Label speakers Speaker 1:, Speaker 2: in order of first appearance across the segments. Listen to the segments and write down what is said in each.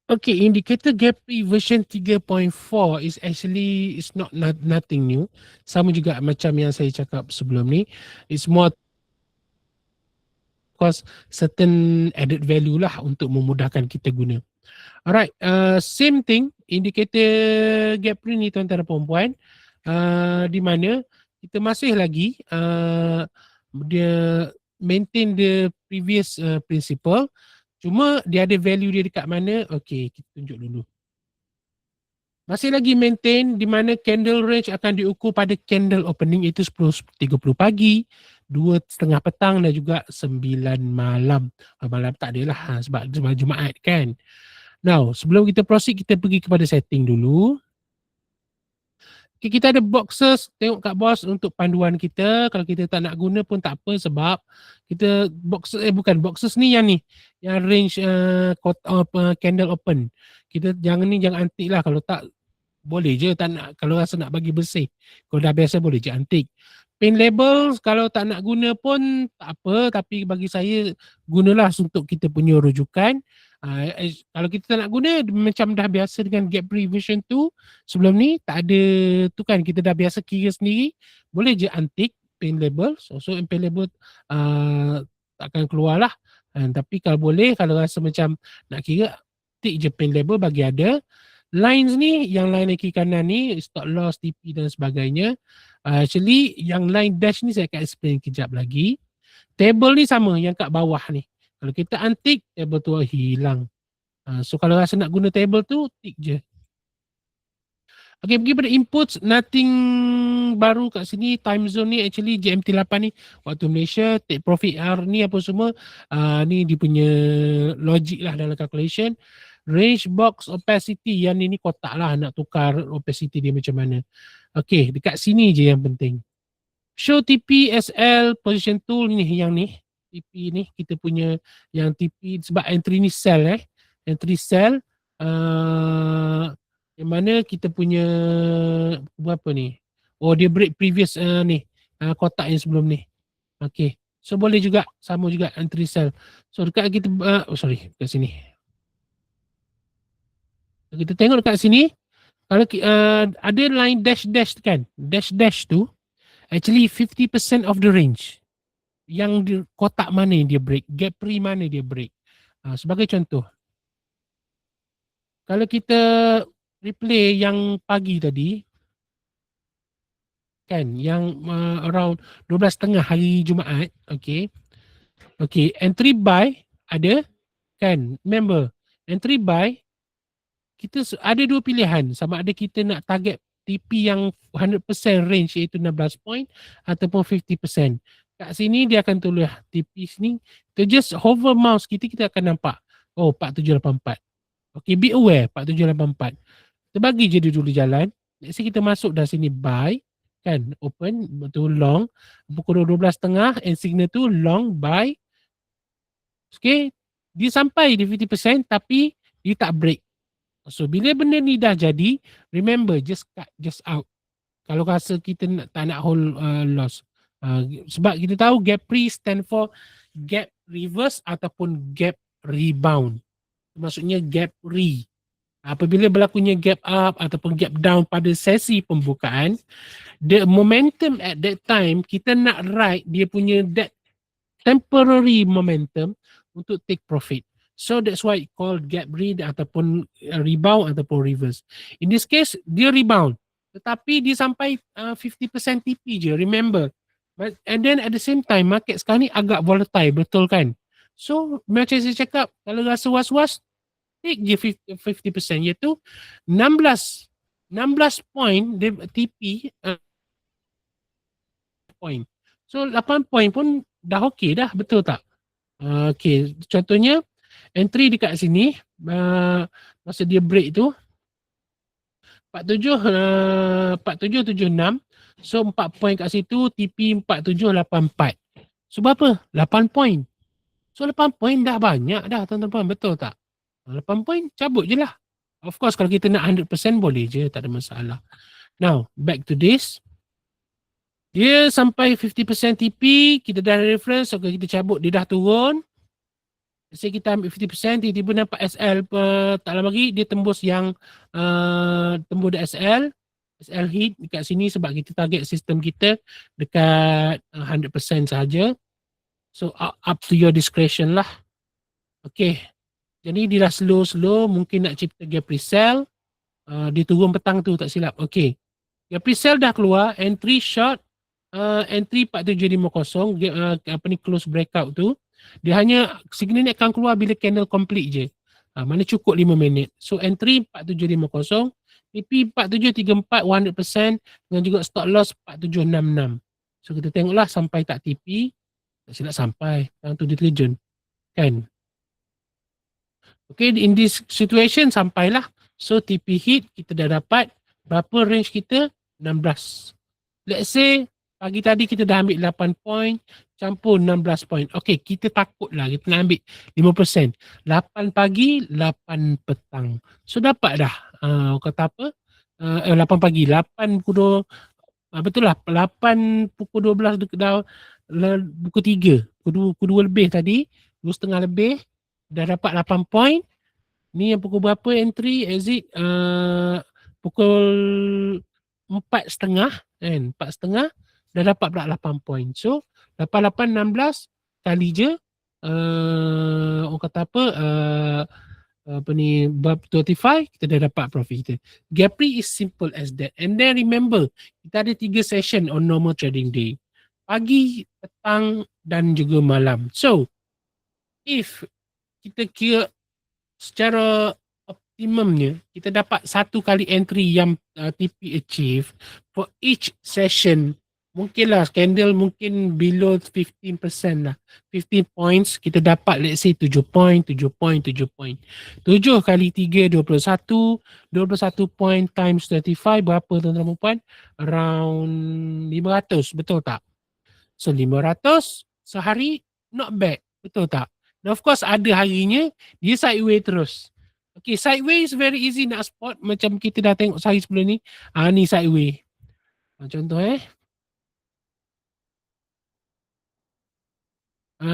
Speaker 1: Okay, indicator gap free version 3.4 is actually is not nothing new. Sama juga macam yang saya cakap sebelum ni. It's more cause certain added value lah untuk memudahkan kita guna. Alright, same thing indicator gap free ni tuan-tuan dan puan-puan. Di mana kita masih lagi dia maintain the previous principle. Cuma dia ada value dia dekat mana? Okay, kita tunjuk dulu. Masih lagi maintain di mana candle range akan diukur pada candle opening itu 10.30 pagi, 2.30 petang dan juga 9 malam. Malam tak adalah sebab Jumaat kan. Now, sebelum kita proceed, kita pergi kepada setting dulu. Okay, kita ada boxes, tengok kat bos untuk panduan kita. Kalau kita tak nak guna pun tak apa sebab kita boxes, boxes ni yang range candle open. Kita jangan antik lah, kalau tak boleh je, tak nak, kalau rasa nak bagi bersih. Kalau dah biasa boleh je antik. Pin label kalau tak nak guna pun tak apa, tapi bagi saya gunalah untuk kita punya rujukan. Kalau kita tak nak guna macam dah biasa dengan gap revision tu sebelum ni tak ada tu kan, kita dah biasa kira sendiri, boleh je antik pin label. So pin label takkan keluar lah. Tapi kalau boleh, kalau rasa macam nak kira, tik je pin label bagi ada. Lines ni, yang line kiri kanan ni, stop loss, TP dan sebagainya. Actually, yang line dash ni saya akan explain kejap lagi. Table ni sama, yang kat bawah ni. Kalau kita antik, table tu hilang. So kalau rasa nak guna table tu, tik je. Okay, pergi pada inputs, nothing baru kat sini. Time zone ni actually GMT 8 ni, waktu Malaysia, take profit R ni apa semua. Ni dia punya logic lah dalam calculation. Range box opacity, yang ni kotak lah, nak tukar opacity dia macam mana. Okay, dekat sini je yang penting. Show TP SL position tool ni, yang ni. TP ni, kita punya yang TP, sebab entry ni sell entry sell. Yang mana kita punya berapa ni? Oh, dia break previous kotak yang sebelum ni. Okay. So boleh juga, sama juga entry sell. So dekat kita, dekat sini. Kita tengok dekat sini, kalau ada line dash kan, dash tu actually 50% of the range. Yang di kotak mana yang dia break, gap free mana dia break. Sebagai contoh, kalau kita replay yang pagi tadi kan, yang around 12.30 hari Jumaat, okay, entry buy ada kan, remember entry buy kita ada dua pilihan, sama ada kita nak target TP yang 100% range iaitu 16 point ataupun 50%. Kat sini dia akan tulis TP sini, kita just hover mouse kita akan nampak, oh 4784. Okay, be aware 4784. Kita bagi je dia dulu jalan. Let's say kita masuk dah sini buy kan, open betul long pukul 12.30 and signal tu long buy. Okay, dia sampai di 50% tapi dia tak break. So bila benda ni dah jadi, remember just cut, just out. Kalau rasa kita tak nak hold loss. Sebab kita tahu gap pre stand for gap reverse ataupun gap rebound. Maksudnya gap re. Apabila berlakunya gap up ataupun gap down pada sesi pembukaan, the momentum at that time, kita nak ride dia punya that temporary momentum untuk take profit. So that's why it called gap read ataupun rebound ataupun reverse. In this case, dia rebound. Tetapi dia sampai 50% TP je, remember. And then at the same time, market sekarang ni agak volatile, betul kan? So macam saya cakap, kalau rasa was-was, take je 50%, iaitu 16 point TP point. So 8 point pun dah okey dah, betul tak? Okay, contohnya entry dekat sini, masa dia break tu 4776, so 4 point kat situ, TP 4784. So berapa? 8 point. So 8 point dah banyak dah tuan-tuan, betul tak? 8 point cabut je lah. Of course kalau kita nak 100% boleh je, tak ada masalah. Now back to this. Dia sampai 50% TP, kita dah reference, so kita cabut, dia dah turun. Say kita ambil 50%, tiba-tiba nampak SL tak lama lagi dia tembus yang tembus the SL hit dekat sini sebab kita target sistem kita dekat 100% sahaja. So up to your discretion lah. Okay. Jadi dia dah slow, mungkin nak cipta gap resell. Dia turun petang tu tak silap. Okay. Gap resell dah keluar, entry short, entry 4750, apa ni close breakout tu. Dia hanya signal ni akan keluar bila candle complete je. Mana cukup 5 minit. So entry 4750, TP 4734 100% dengan juga stop loss 4766. So kita tengoklah sampai tak TP. Tak silap sampai. Yang tu dia terjun. Kan? Okay, in this situation sampailah. So TP hit kita dah dapat berapa range kita? 16. Let's say pagi tadi kita dah ambil 8 point campur 16 point. Okay, kita takut lah kita nak ambil 5%. 8 pagi, 8 petang. So dapat dah. Kata apa? 8 pagi, 8 pukul 2. Betul lah, 8 pukul 12 dah pukul 3. Pukul 2 lebih tadi. 2.30 lebih. Dah dapat 8 point. Ni yang pukul berapa entry, exit? Pukul 4.30 kan, 4.30 dah dapat pula 8 point. So 8816 kali je orang kata apa apa ni bab 25 kita dah dapat profit kita. Gapri is simple as that. And then remember kita ada 3 session on normal trading day. Pagi, petang dan juga malam. So if kita kira secara optimumnya kita dapat satu kali entry yang TP achieve for each session. Mungkinlah candle mungkin below 15% lah. 15 points kita dapat let's say 7 point. 7 kali 3 21. 21 point times 35 berapa tuan-tuan dan puan? Around 500, betul tak? So 500 sehari not bad, betul tak? Dan of course ada harinya dia sideways terus. Okay, sideways very easy nak spot macam kita dah tengok sehari sebelum ni. Ni sideways. Contoh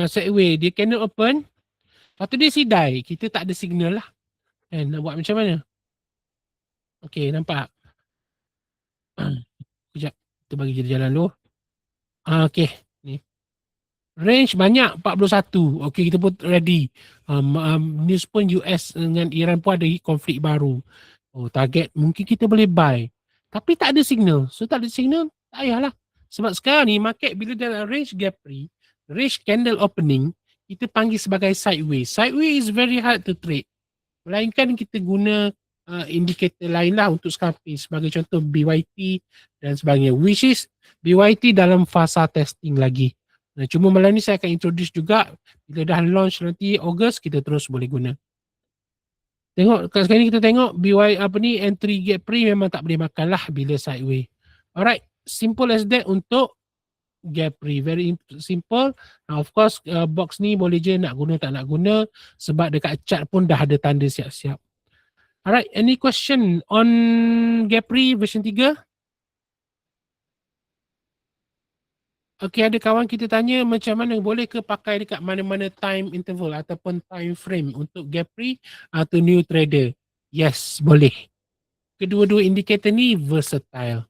Speaker 1: sideways dia candle open. Lepas tu dia sidai. Kita tak ada signal lah. Nak buat macam mana? Okay, nampak? Sekejap. Kita bagi dia jalan dulu. Okay. Ni. Range banyak 41. Okay, kita pun ready. News pun US dengan Iran pun ada konflik baru. Target mungkin kita boleh buy. Tapi tak ada signal. So tak ada signal, tak payahlah. Sebab sekarang ni market bila dalam range gapri, range candle opening, kita panggil sebagai sideways. Sideways is very hard to trade. Melainkan kita guna indikator lain lah untuk scalping. Sebagai contoh BYT dan sebagainya. Which is BYT dalam fasa testing lagi. Cuma malam ni saya akan introduce juga. Bila dah launch nanti Ogos, kita terus boleh guna. Tengok sekarang ni kita tengok BY apa ni entry gapri memang tak boleh makan lah bila sideways. Alright, simple as that untuk gapri. Very simple. Now of course box ni boleh je nak guna tak nak guna sebab dekat chart pun dah ada tanda siap-siap. Alright, any question on gapri version 3? Okay, ada kawan kita tanya macam mana boleh ke pakai dekat mana-mana time interval ataupun time frame untuk gapri atau new trader? Yes, boleh. Kedua-dua indikator ni versatile.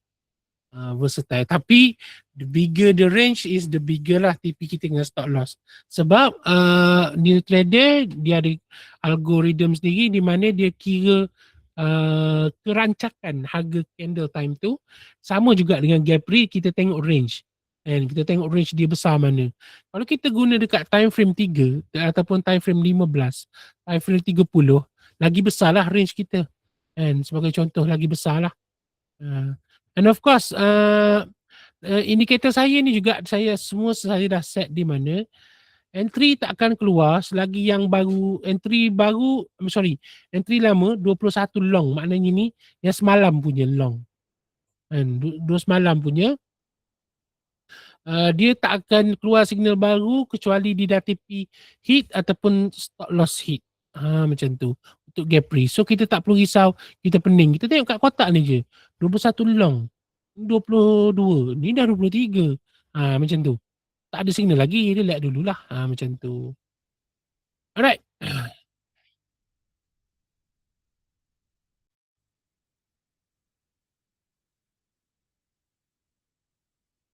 Speaker 1: Versatile. Tapi the bigger the range is the bigger lah TP kita dengan stop loss. Sebab new trader dia ada algoritma sendiri di mana dia kira kerancakan harga candle time tu sama juga dengan gapri kita tengok range. And kita tengok range dia besar mana. Kalau kita guna dekat time frame 3 ataupun time frame 15, time frame 30, lagi besar lah range kita. And sebagai contoh lagi besar lah. And of course, indikator saya ni juga saya dah set di mana entry tak akan keluar selagi yang baru, entry lama 21 long. Maknanya ni yang semalam punya long. And dua semalam punya dia tak akan keluar signal baru kecuali dia dah TP hit ataupun stop loss hit. Macam tu untuk gapri. So kita tak perlu risau, kita pening. Kita tengok kat kotak ni je. 21 long. 22. Ni dah 23. Macam tu. Tak ada signal lagi. Relax dululah. Macam tu. Alright.